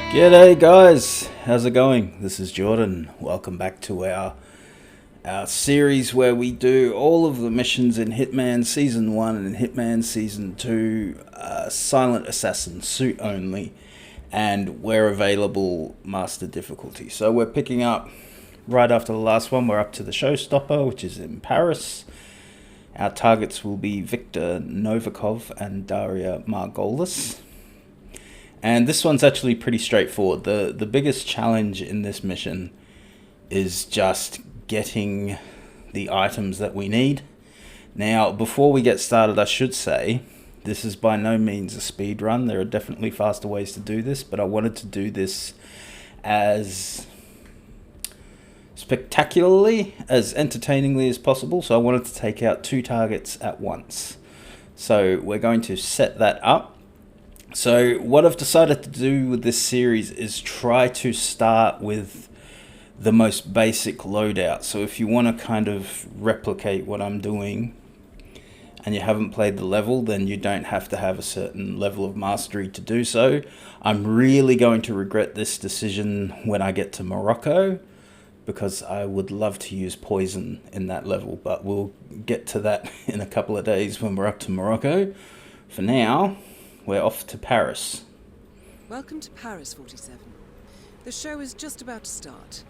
G'day guys, how's it going? This is Jordan. Welcome back to our series where we do all of the missions in Hitman Season 1 and Hitman Season 2 Silent Assassin suit only, and where available Master difficulty. So we're picking up right after the last one. We're up to the Showstopper, which is in Paris. Our targets will be Viktor, Novikov and Dalia Margolis. And this one's actually pretty straightforward. The biggest challenge in this mission is just getting the items that we need. Now, before we get started, I should say, this is by no means a speed run. There are definitely faster ways to do this, but I wanted to do this as spectacularly, as entertainingly as possible. So I wanted to take out 2 targets at once. So we're going to set that up. So what I've decided to do with this series is try to start with the most basic loadout. So if you want to kind of replicate what I'm doing and you haven't played the level, then you don't have to have a certain level of mastery to do so. I'm really going to regret this decision when I get to Morocco, because I would love to use poison in that level, but we'll get to that in a couple of days when we're up to Morocco. For now, we're off to Paris. Welcome to Paris, 47. The show is just about to start.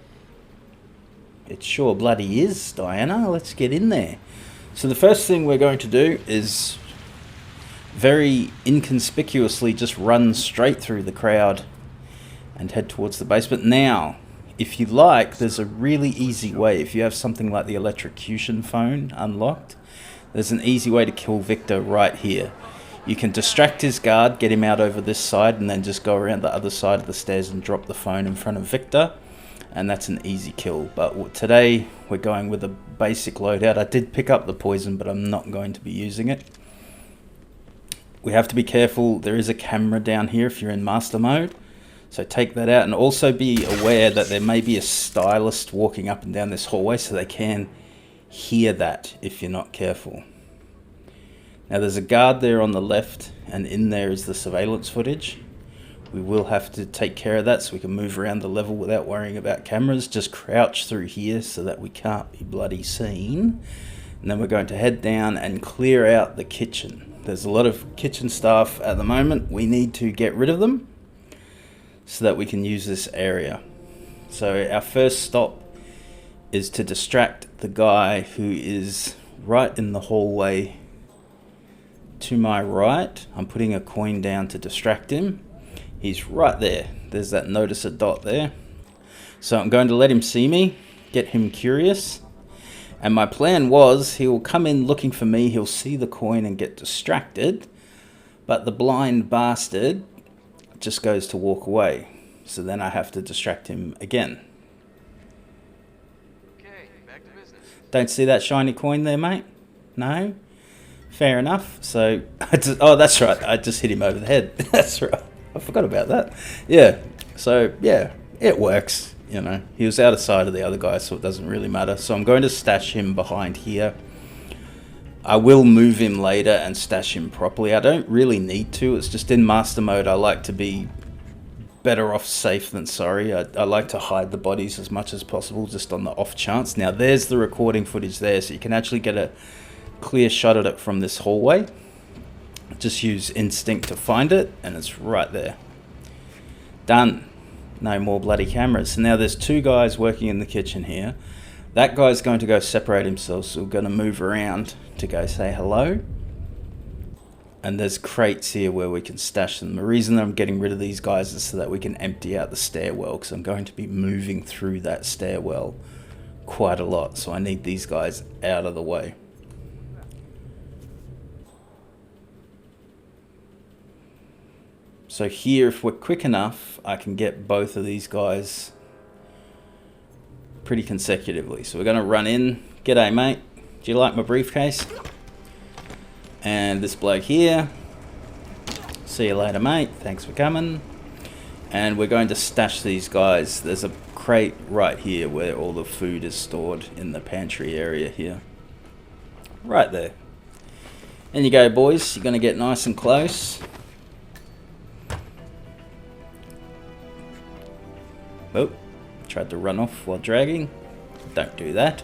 It sure bloody is, Diana. Let's get in there. So the first thing we're going to do is very inconspicuously just run straight through the crowd and head towards the basement. Now, if you like, there's a really easy way. If you have something like the electrocution phone unlocked, there's an easy way to kill Viktor right here. You can distract his guard, get him out over this side, and then just go around the other side of the stairs and drop the phone in front of Viktor. And that's an easy kill. But today, we're going with a basic loadout. I did pick up the poison, but I'm not going to be using it. We have to be careful. There is a camera down here if you're in master mode. So take that out, and also be aware that there may be a stylist walking up and down this hallway, so they can hear that if you're not careful. Now there's a guard there on the left, and in there is the surveillance footage. We will have to take care of that so we can move around the level without worrying about cameras. Just crouch through here so that we can't be bloody seen. And then we're going to head down and clear out the kitchen. There's a lot of kitchen staff at the moment. We need to get rid of them so that we can use this area. So our first stop is to distract the guy who is right in the hallway to my right. I'm putting a coin down to distract him. He's right there. There's that noticer dot there. So I'm going to let him see me, get him curious. And my plan was he will come in looking for me, he'll see the coin and get distracted. But the blind bastard just goes to walk away. So then I have to distract him again. Okay, back to business. Don't see that shiny coin there, mate? No? Fair enough. So, oh, that's right. I just hit him over the head. That's right. I forgot about that. Yeah. So, yeah, it works. You know, he was out of sight of the other guy, so it doesn't really matter. So I'm going to stash him behind here. I will move him later and stash him properly. I don't really need to. It's just in master mode, I like to be better off safe than sorry. I like to hide the bodies as much as possible, just on the off chance. Now, there's the recording footage there, so you can actually get a clear shot at it from this hallway. Just use instinct to find it, and it's right there. Done. No more bloody cameras. So now there's 2 guys working in the kitchen here. That guy's going to go separate himself, so we're going to move around to go say hello. And there's crates here where we can stash them. The reason I'm getting rid of these guys is so that we can empty out the stairwell, because I'm going to be moving through that stairwell quite a lot, so I need these guys out of the way. So here, if we're quick enough, I can get both of these guys pretty consecutively. So we're going to run in. G'day, mate. Do you like my briefcase? And this bloke here. See you later, mate. Thanks for coming. And we're going to stash these guys. There's a crate right here where all the food is stored in the pantry area here. Right there. In you go, boys. You're going to get nice and close. Oh, tried to run off while dragging. Don't do that.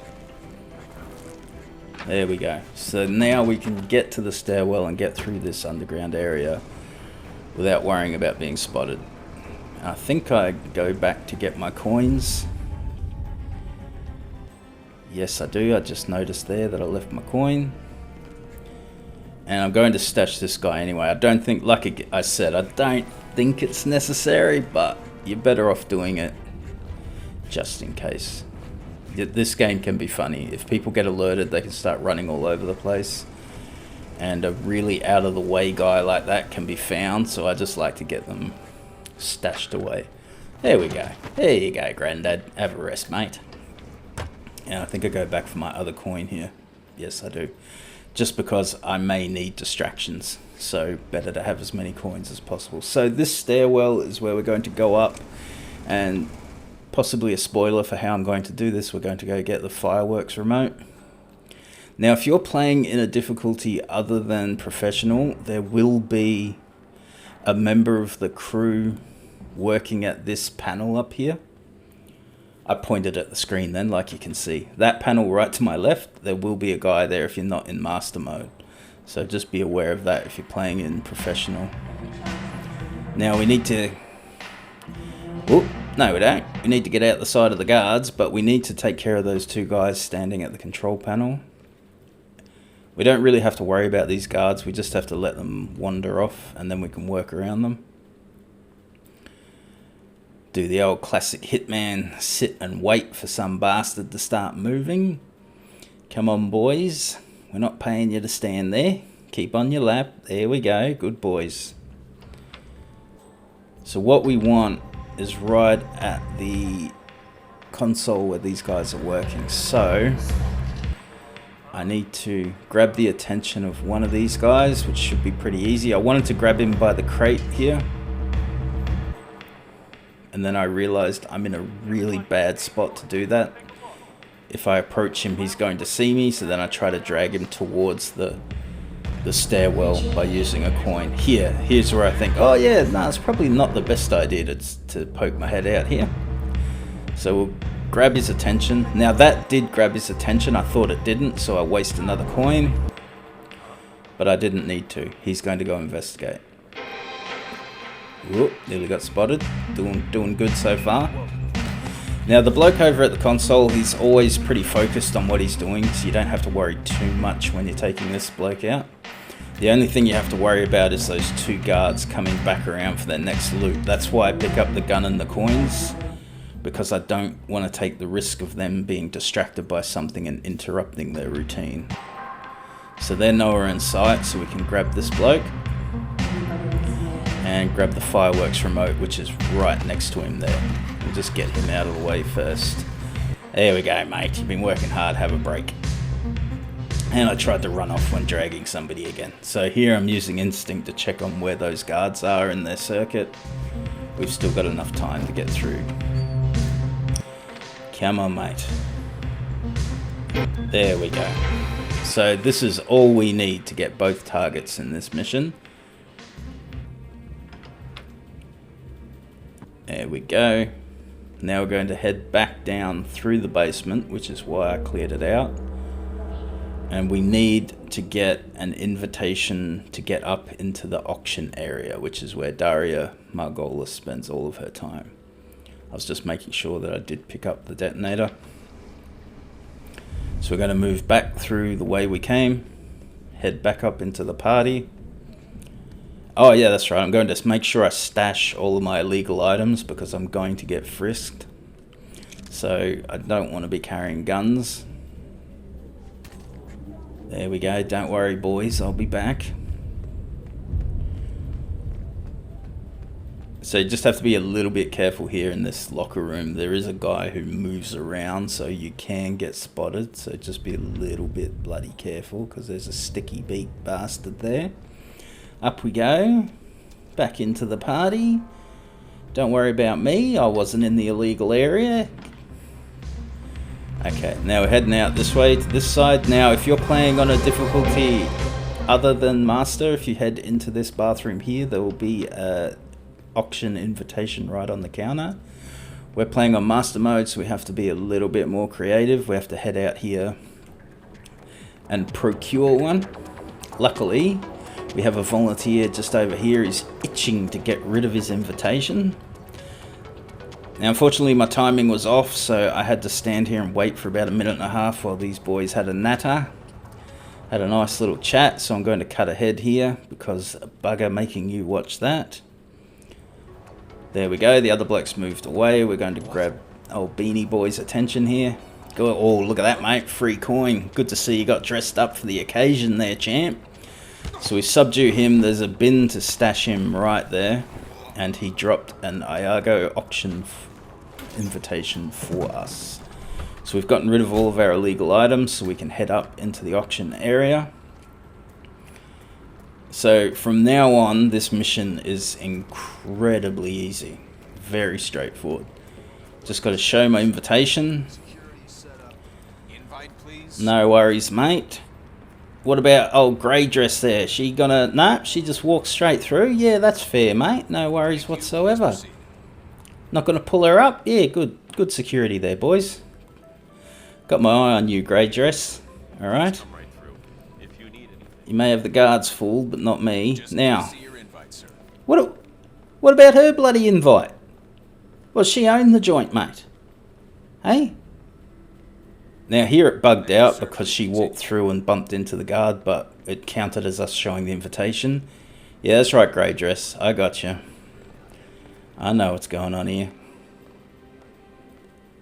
There we go. So now we can get to the stairwell and get through this underground area without worrying about being spotted. I think I go back to get my coins. Yes, I do. I just noticed there that I left my coin. And I'm going to stash this guy anyway. I don't think, like I said, I don't think it's necessary, but you're better off doing it just in case. This game can be funny. If people get alerted, they can start running all over the place. And a really out of the way guy like that can be found, so I just like to get them stashed away. There we go. There you go, Grandad. Have a rest, mate. And I think I go back for my other coin here. Yes, I do. Just because I may need distractions. So better to have as many coins as possible. So this stairwell is where we're going to go up. And possibly a spoiler for how I'm going to do this, we're going to go get the fireworks remote. Now, if you're playing in a difficulty other than professional, there will be a member of the crew working at this panel up here. I pointed at the screen then, like you can see. That panel right to my left, there will be a guy there if you're not in master mode. So just be aware of that if you're playing in professional. Now we need to... Oh, no we don't. We need to get out the side of the guards, but we need to take care of those two guys standing at the control panel. We don't really have to worry about these guards, we just have to let them wander off and then we can work around them. Do the old classic Hitman, sit and wait for some bastard to start moving. Come on boys, we're not paying you to stand there. Keep on your lap, there we go, good boys. So what we want is right at the console where these guys are working. So I need to grab the attention of one of these guys, which should be pretty easy. I wanted to grab him by the crate here. And then I realized I'm in a really bad spot to do that. If I approach him, he's going to see me, so then I try to drag him towards the stairwell by using a coin. Here's where I think, oh yeah, no, it's probably not the best idea to poke my head out here. So we'll grab his attention. Now that did grab his attention, I thought it didn't, so I waste another coin. But I didn't need to. He's going to go investigate. Whoop, nearly got spotted. Doing good so far. Now the bloke over at the console, he's always pretty focused on what he's doing, so you don't have to worry too much when you're taking this bloke out. The only thing you have to worry about is those two guards coming back around for their next loot. That's why I pick up the gun and the coins, because I don't want to take the risk of them being distracted by something and interrupting their routine. So they're nowhere in sight, so we can grab this bloke and grab the fireworks remote, which is right next to him there. We'll just get him out of the way first. There we go, mate. You've been working hard, have a break. And I tried to run off when dragging somebody again. So here I'm using instinct to check on where those guards are in their circuit. We've still got enough time to get through. Come on, mate. There we go. So this is all we need to get both targets in this mission. There we go. Now we're going to head back down through the basement, which is why I cleared it out. And we need to get an invitation to get up into the auction area, which is where Dalia Margolis spends all of her time. I was just making sure that I did pick up the detonator. So we're going to move back through the way we came, head back up into the party. Oh yeah, that's right, I'm going to make sure I stash all of my illegal items because I'm going to get frisked. So I don't want to be carrying guns. There we go, don't worry boys, I'll be back. So you just have to be a little bit careful here in this locker room. There is a guy who moves around, so you can get spotted. So just be a little bit bloody careful because there's a sticky beak bastard there. Up we go, back into the party. Don't worry about me, I wasn't in the illegal area. Okay, now we're heading out this way to this side. Now if you're playing on a difficulty other than master, if you head into this bathroom here, there will be a auction invitation right on the counter We're playing on master mode, so we have to be a little bit more creative. We have to head out here and procure one. Luckily, we have a volunteer just over here. He's itching to get rid of his invitation. Now, unfortunately, my timing was off, so I had to stand here and wait for about a minute and a half while these boys had a natter. Had a nice little chat, so I'm going to cut ahead here because a bugger making you watch that. There we go, the other bloke's moved away. We're going to grab old Beanie Boy's attention here. Go, oh, look at that, mate, free coin. Good to see you got dressed up for the occasion there, champ. So we subdue him, there's a bin to stash him right there. And he dropped an Iago auction invitation for us. So we've gotten rid of all of our illegal items, so we can head up into the auction area. So from now on, this mission is incredibly easy. Very straightforward. Just got to show my invitation. No worries, mate. What about old grey dress there? She gonna... Nah, she just walks straight through. Yeah, that's fair, mate. No worries whatsoever. Not gonna pull her up? Yeah, good. Good security there, boys. Got my eye on you, grey dress. Alright. You may have the guards fooled, but not me. Now, what about her bloody invite? Well, she owned the joint, mate. Hey? Now here it bugged out because she walked through and bumped into the guard, but it counted as us showing the invitation. Yeah, that's right, grey dress. I got you. I know what's going on here.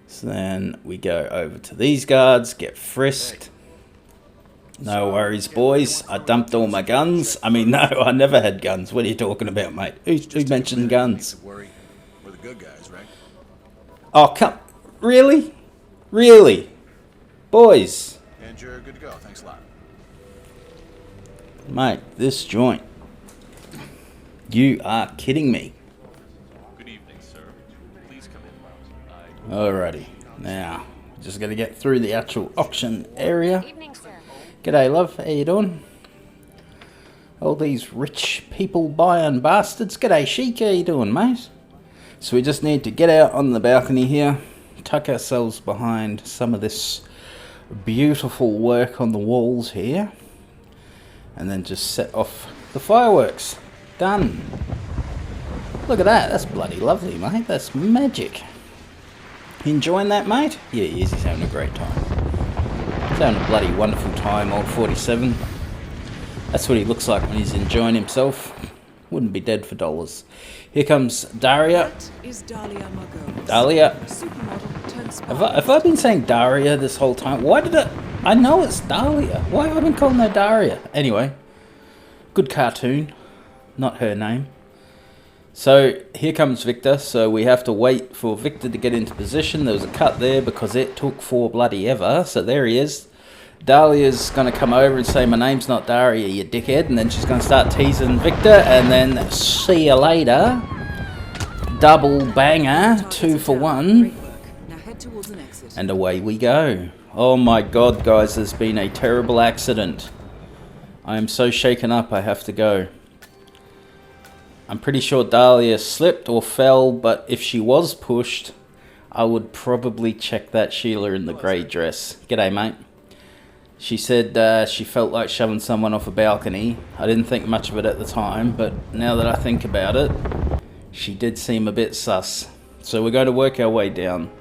So then we go over to these guards, get frisked. No worries, boys. I dumped all my guns. I mean, no, I never had guns. What are you talking about, mate? Who mentioned guns? We're the good guys, right? Oh, come... Really? Really? Boys. And you're good to go. Thanks a lot. Mate, this joint. You are kidding me. Good evening, sir. Please come in. Alrighty. Now, just gonna get through the actual auction area. Evening, sir. G'day, love. How you doing? All these rich people buying bastards. G'day, Sheik. How you doing, mate? So we just need to get out on the balcony here, tuck ourselves behind some of this beautiful work on the walls here, and then just set off the fireworks. Done. Look at that. That's bloody lovely, mate. That's magic. You enjoying that, mate? Yeah, he is. He's having a great time. He's having a bloody wonderful time, old 47. That's what he looks like when he's enjoying himself. Wouldn't be dead for dollars. Here comes Dalia. That is Dalia Margolis. Dalia. Supermodel turned spy. Have I been saying Daria this whole time? Why did it... I know it's Dalia. Why have I been calling her Daria? Anyway. Good cartoon. Not her name. So, here comes Viktor. So, we have to wait for Viktor to get into position. There was a cut there because it took for bloody ever. So, there he is. Dalia's going to come over and say, my name's not Daria, you dickhead. And then she's going to start teasing Viktor. And then, see you later. Double banger. 2 for 1. Now head towards an exit. And away we go. Oh my god, guys, there's been a terrible accident. I am so shaken up, I have to go. I'm pretty sure Dalia slipped or fell, but if she was pushed, I would probably check that Sheila in the grey dress. G'day, mate. She said she felt like shoving someone off a balcony. I didn't think much of it at the time, but now that I think about it, she did seem a bit sus. So we're going to work our way down.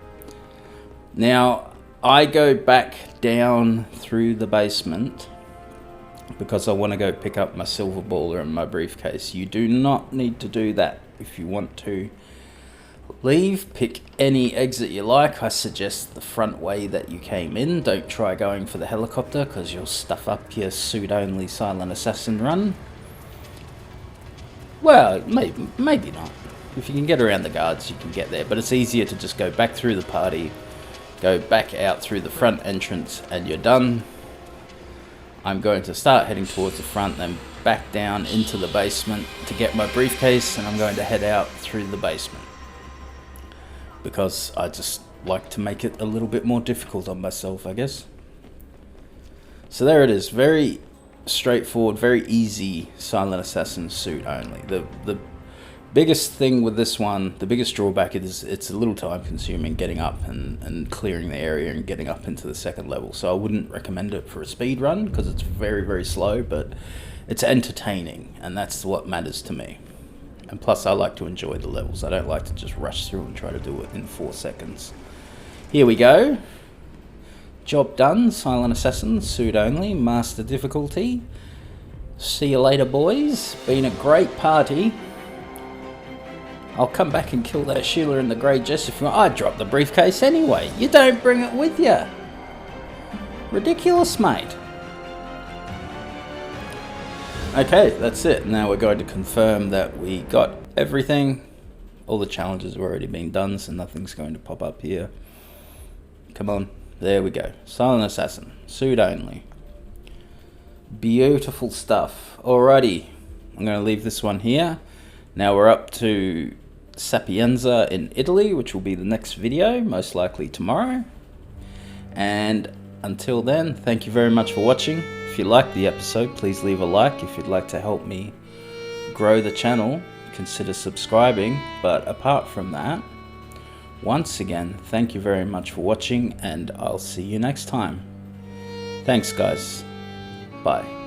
Now, I go back down through the basement because I want to go pick up my silver baller and my briefcase. You do not need to do that. If you want to leave, pick any exit you like. I suggest the front way that you came in. Don't try going for the helicopter because you'll stuff up your suit-only silent assassin run. Well, maybe not. If you can get around the guards, you can get there. But it's easier to just go back through the party, go back out through the front entrance, and you're done. I'm going to start heading towards the front, then back down into the basement to get my briefcase, and I'm going to head out through the basement. Because I just like to make it a little bit more difficult on myself, I guess. So there it is. Very straightforward, very easy silent assassin suit only. The Biggest thing with this one, the biggest drawback is it's a little time consuming getting up and clearing the area and getting up into the second level. So I wouldn't recommend it for a speed run because it's very, very slow, but it's entertaining and that's what matters to me. And plus I like to enjoy the levels. I don't like to just rush through and try to do it in 4 seconds. Here we go. Job done. Silent Assassin, suit only, master difficulty. See you later, boys. Been a great party. I'll come back and kill that Sheila in the Grey Jess if you want. I dropped the briefcase anyway. You don't bring it with you. Ridiculous, mate. Okay, that's it. Now we're going to confirm that we got everything. All the challenges have already been done, so nothing's going to pop up here. Come on. There we go. Silent Assassin. Suit only. Beautiful stuff. Alrighty. I'm going to leave this one here. Now we're up to Sapienza in Italy, which will be the next video, most likely tomorrow. And until then, thank you very much for watching. If you liked the episode, please leave a like. If you'd like to help me grow the channel, consider subscribing. But apart from that, once again, thank you very much for watching, and I'll see you next time. Thanks, guys. Bye.